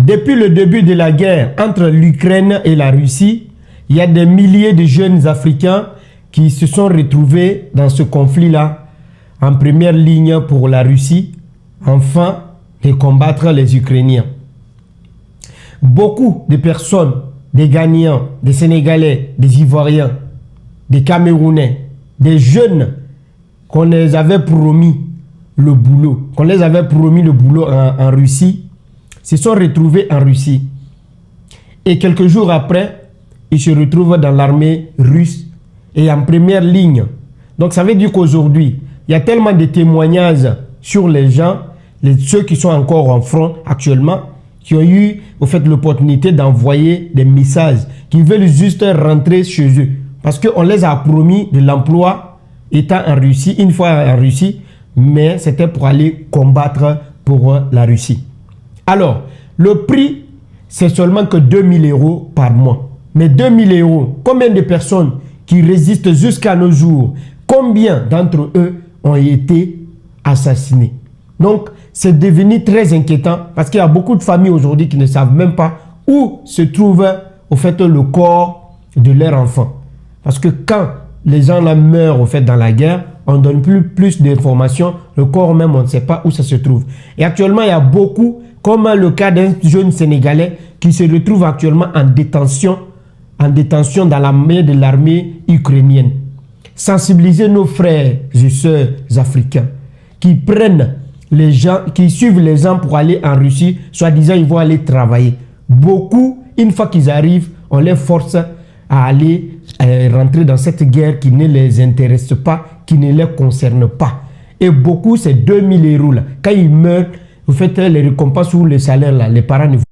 Depuis le début de la guerre entre l'Ukraine et la Russie, il y a des milliers de jeunes Africains qui se sont retrouvés dans ce conflit-là, en première ligne pour la Russie, afin de combattre les Ukrainiens. Beaucoup de personnes, des Ghanéens, des Sénégalais, des Ivoiriens, des Camerounais, des jeunes qu'on les avait promis le boulot, en Russie, se sont retrouvés en Russie. Et quelques jours après, ils se retrouvent dans l'armée russe et en première ligne. Donc ça veut dire qu'aujourd'hui, il y a tellement de témoignages sur les gens, ceux qui sont encore en front actuellement, qui ont eu au fait l'opportunité d'envoyer des messages, qui veulent juste rentrer chez eux. Parce qu'on les a promis de l'emploi étant en Russie, une fois en Russie, mais c'était pour aller combattre pour la Russie. Alors, le prix, c'est seulement que 2000 € par mois. Mais 2000 €, combien de personnes qui résistent jusqu'à nos jours, combien d'entre eux ont été assassinés? Donc, c'est devenu très inquiétant parce qu'il y a beaucoup de familles aujourd'hui qui ne savent même pas où se trouve au fait le corps de leur enfant. Parce que quand les gens là meurent au fait dans la guerre, on ne donne plus d'informations, le corps même on ne sait pas où ça se trouve. Et actuellement il y a beaucoup, comme le cas d'un jeune Sénégalais qui se retrouve actuellement en détention dans la main de l'armée ukrainienne. Sensibiliser nos frères et sœurs africains qui prennent les gens, qui suivent les gens pour aller en Russie, soi-disant ils vont aller travailler. Beaucoup, une fois qu'ils arrivent, on les force à aller rentrer dans cette guerre qui ne les intéresse pas, qui ne les concerne pas. Et beaucoup, c'est 2000 € là. Quand ils meurent, vous faites les récompenses ou les salaires là, les parents ne